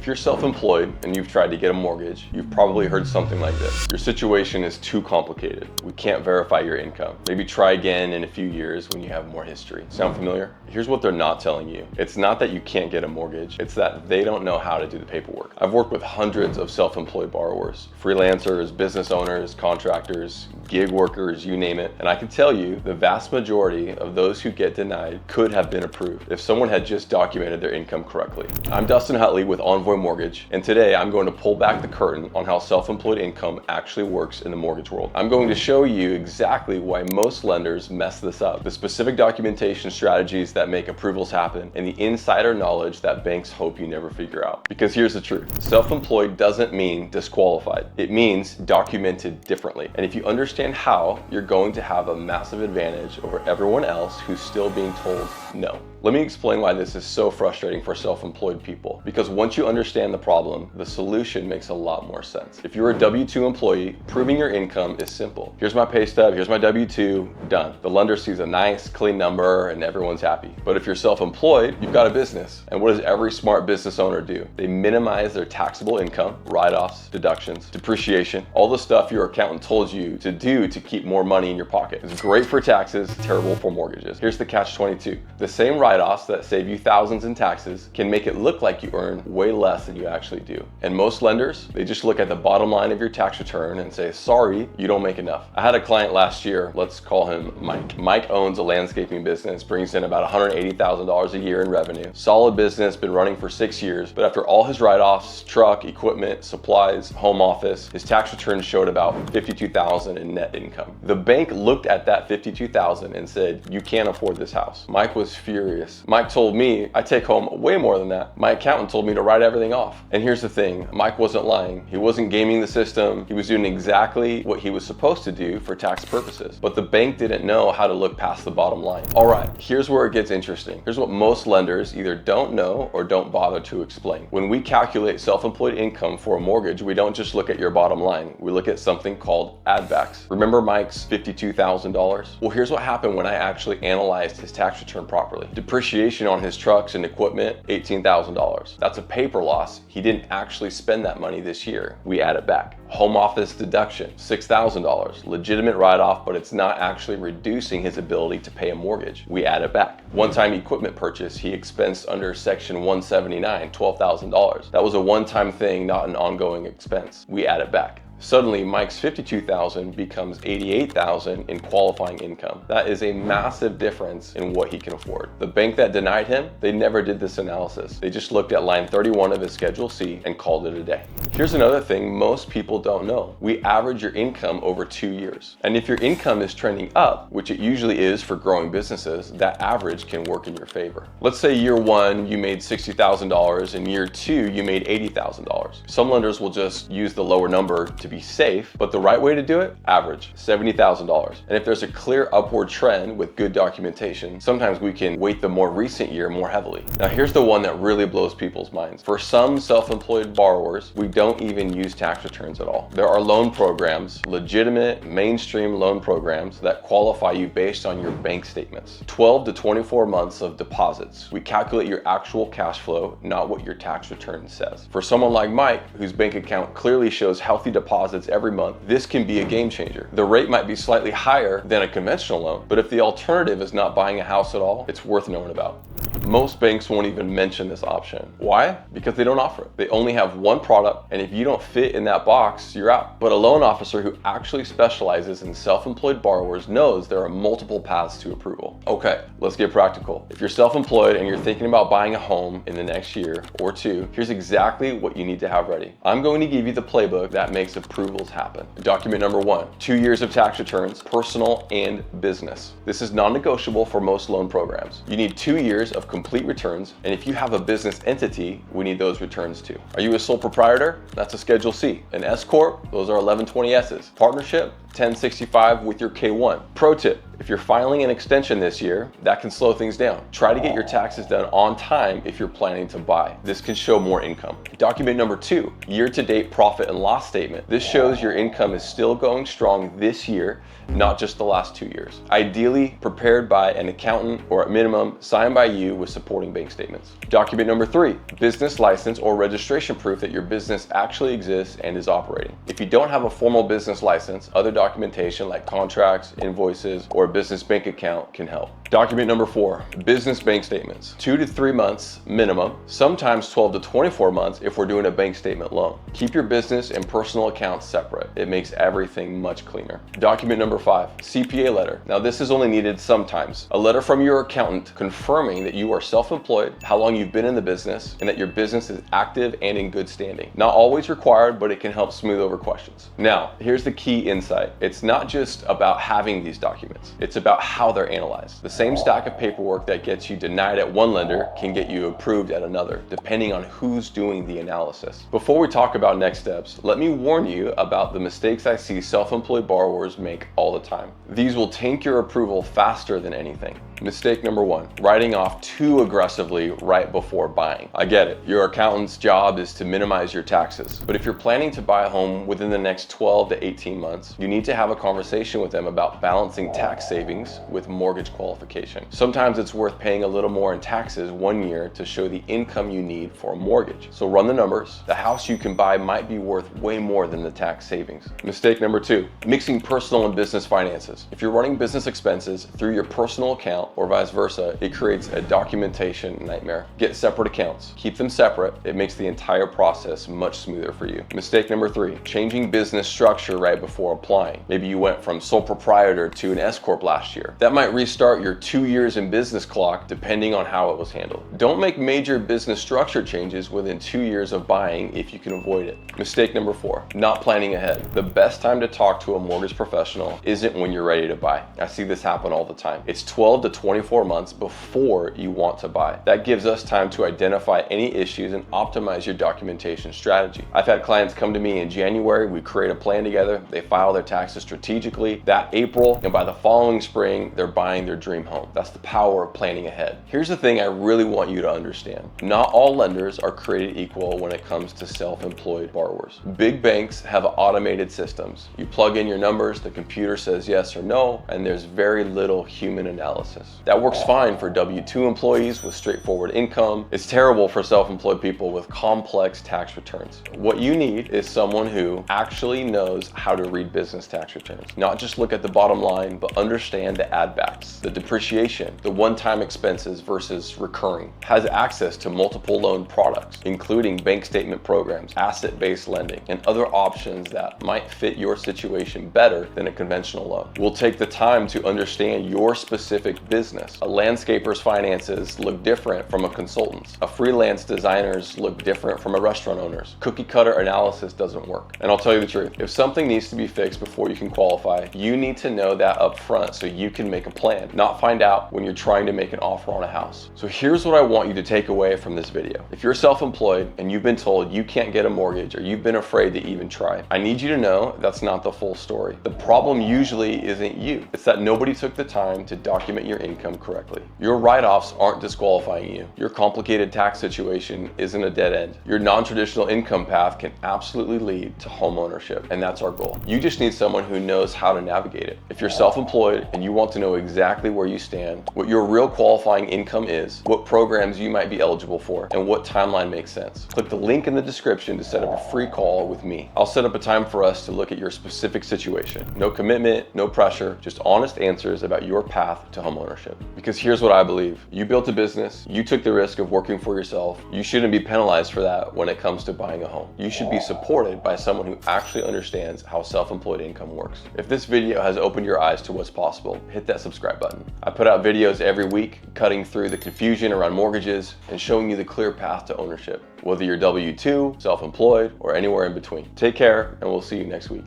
you're self-employed and you've tried to get a mortgage, you've probably heard something like this. Your situation is too complicated. We can't verify your income. Maybe try again in a few years when you have more history. Sound familiar? Here's what they're not telling you. It's not that you can't get a mortgage. It's that they don't know how to do the paperwork. I've worked with hundreds of self-employed borrowers, freelancers, business owners, contractors, gig workers, you name it. And I can tell you the vast majority of those who get denied could have been approved if someone had just documented their income correctly. I'm Dustin Hutley with Envoy Mortgage, and today I'm going to pull back the curtain on how self-employed income actually works in the mortgage world. I'm going to show you exactly why most lenders mess this up, the specific documentation strategies that make approvals happen, and the insider knowledge that banks hope you never figure out. Because here's the truth. Self-employed doesn't mean disqualified. It means documented differently. And if you understand how, you're going to have a massive advantage over everyone else who's still being told no. Let me explain why this is so frustrating for self-employed people. Because once you understand the problem, the solution makes a lot more sense. If you're a W-2 employee, proving your income is simple. Here's my pay stub, here's my W-2, done. The lender sees a nice, clean number and everyone's happy. But if you're self-employed, you've got a business. And what does every smart business owner do? They minimize their taxable income, write-offs, deductions, depreciation, all the stuff your accountant told you to do to keep more money in your pocket. It's great for taxes, terrible for mortgages. Here's the catch-22. The same write-offs that save you thousands in taxes can make it look like you earn way less than you actually do. And most lenders, they just look at the bottom line of your tax return and say, sorry, you don't make enough. I had a client last year, let's call him Mike. Mike owns a landscaping business, brings in about $180,000 a year in revenue. Solid business, been running for 6 years, but after all his write-offs, truck, equipment, supplies, home office, his tax return showed about $52,000 in net income. The bank looked at that $52,000 and said, you can't afford this house. Mike was furious. Mike told me I take home way more than that. My accountant told me to write everything off. And here's the thing, Mike wasn't lying. He wasn't gaming the system. He was doing exactly what he was supposed to do for tax purposes. But the bank didn't know how to look past the bottom line. All right, here's where it gets interesting. Here's what most lenders either don't know or don't bother to explain. When we calculate self-employed income for a mortgage, we don't just look at your bottom line. We look at something called add-backs. Remember Mike's $52,000? Well, here's what happened when I actually analyzed his tax return properly. Depreciation on his trucks and equipment, $18,000. That's a paper loss. He didn't actually spend that money this year. We add it back. Home office deduction, $6,000. Legitimate write-off, but it's not actually reducing his ability to pay a mortgage. We add it back. One-time equipment purchase, he expensed under Section 179, $12,000. That was a one-time thing, not an ongoing expense. We add it back. Suddenly, Mike's $52,000 becomes $88,000 in qualifying income. That is a massive difference in what he can afford. The bank that denied him, they never did this analysis. They just looked at line 31 of his Schedule C and called it a day. Here's another thing most people don't know. We average your income over 2 years. And if your income is trending up, which it usually is for growing businesses, that average can work in your favor. Let's say year one, you made $60,000, and year two, you made $80,000. Some lenders will just use the lower number to be safe, but the right way to do it, average $70,000. And if there's a clear upward trend with good documentation, sometimes we can weight the more recent year more heavily. Now here's the one that really blows people's minds. For some self-employed borrowers, we don't even use tax returns at all. There are loan programs, legitimate mainstream loan programs that qualify you based on your bank statements. 12 to 24 months of deposits. We calculate your actual cash flow, not what your tax return says. For someone like Mike, whose bank account clearly shows healthy deposits every month, this can be a game changer. The rate might be slightly higher than a conventional loan, but if the alternative is not buying a house at all, it's worth knowing about. Most banks won't even mention this option. Why? Because they don't offer it. They only have one product, and if you don't fit in that box, you're out. But a loan officer who actually specializes in self-employed borrowers knows there are multiple paths to approval. Okay, let's get practical. If you're self-employed and you're thinking about buying a home in the next year or two, here's exactly what you need to have ready. I'm going to give you the playbook that makes approvals happen. Document number 1, 2 years of tax returns, personal and business. This is non-negotiable for most loan programs. You need 2 years of complete returns, and if you have a business entity, we need those returns too. Are you a sole proprietor? That's a Schedule C. An S Corp? Those are 1120S's. Partnership? 1065 with your K1. Pro tip, If you're filing an extension this year, that can slow things down. Try to get your taxes done on time if you're planning to buy. This can show more income. Document number 2, year-to-date profit and loss statement. This shows your income is still going strong this year, not just the last 2 years. Ideally prepared by an accountant or at minimum signed by you with supporting bank statements. Document number 3, business license or registration proof that your business actually exists and is operating. If you don't have a formal business license, other documentation like contracts, invoices, or a business bank account can help. Document number 4, business bank statements. 2 to 3 months minimum, sometimes 12 to 24 months if we're doing a bank statement loan. Keep your business and personal accounts separate. It makes everything much cleaner. Document number 5, CPA letter. Now this is only needed sometimes. A letter from your accountant confirming that you are self-employed, how long you've been in the business, and that your business is active and in good standing. Not always required, but it can help smooth over questions. Now, here's the key insight. It's not just about having these documents. It's about how they're analyzed. The same stack of paperwork that gets you denied at one lender can get you approved at another, depending on who's doing the analysis. Before we talk about next steps, let me warn you about the mistakes I see self-employed borrowers make all the time. These will tank your approval faster than anything. Mistake number 1, writing off too aggressively right before buying. I get it, your accountant's job is to minimize your taxes, but if you're planning to buy a home within the next 12 to 18 months, you need to have a conversation with them about balancing tax savings with mortgage qualification. Sometimes it's worth paying a little more in taxes 1 year to show the income you need for a mortgage. So run the numbers. The house you can buy might be worth way more than the tax savings. Mistake number 2, mixing personal and business finances. If you're running business expenses through your personal account or vice versa, it creates a documentation nightmare. Get separate accounts. Keep them separate. It makes the entire process much smoother for you. Mistake number 3, changing business structure right before applying. Maybe you went from sole proprietor to an S Corp last year. That might restart your 2 years in business clock depending on how it was handled. Don't make major business structure changes within 2 years of buying if you can avoid it. Mistake number 4, not planning ahead. The best time to talk to a mortgage professional isn't when you're ready to buy. I see this happen all the time. It's 12 to 24 months before you want to buy. That gives us time to identify any issues and optimize your documentation strategy. I've had clients come to me in January, we create a plan together, they file their taxes strategically that April, and by the following spring, they're buying their dream home. That's the power of planning ahead. Here's the thing I really want you to understand. Not all lenders are created equal when it comes to self-employed borrowers. Big banks have automated systems. You plug in your numbers, the computer says yes or no, and there's very little human analysis. That works fine for W-2 employees with straightforward income. It's terrible for self-employed people with complex tax returns. What you need is someone who actually knows how to read business tax returns. Not just look at the bottom line, but understand the add backs, the depreciation, the one-time expenses versus recurring, has access to multiple loan products, including bank statement programs, asset-based lending, and other options that might fit your situation better than a conventional loan. We'll take the time to understand your specific business. A landscaper's finances look different from a consultant's. A freelance designer's look different from a restaurant owner's. Cookie cutter analysis doesn't work. And I'll tell you the truth, if something needs to be fixed before you can qualify, you need to know that up front so you can make a plan, not find out when you're trying to make an offer on a house. So here's what I want you to take away from this video. If you're self-employed and you've been told you can't get a mortgage or you've been afraid to even try, I need you to know that's not the full story. The problem usually isn't you. It's that nobody took the time to document your income correctly. Your write-offs aren't disqualifying you. Your complicated tax situation isn't a dead end. Your non-traditional income path can absolutely lead to home ownership, and that's our goal. You just need someone who knows how to navigate it. If you're self-employed and you want to know exactly where you stand, what your real qualifying income is, what programs you might be eligible for, and what timeline makes sense, click the link in the description to set up a free call with me. I'll set up a time for us to look at your specific situation. No commitment, no pressure, just honest answers about your path to home ownership. Because here's what I believe. You built a business, you took the risk of working for yourself. You shouldn't be penalized for that when it comes to buying a home. You should be supported by someone who actually understands how self-employed income works. If this video has opened your eyes to what's possible, hit that subscribe button. I put out videos every week, cutting through the confusion around mortgages and showing you the clear path to ownership, whether you're W-2, self-employed, or anywhere in between. Take care, and we'll see you next week.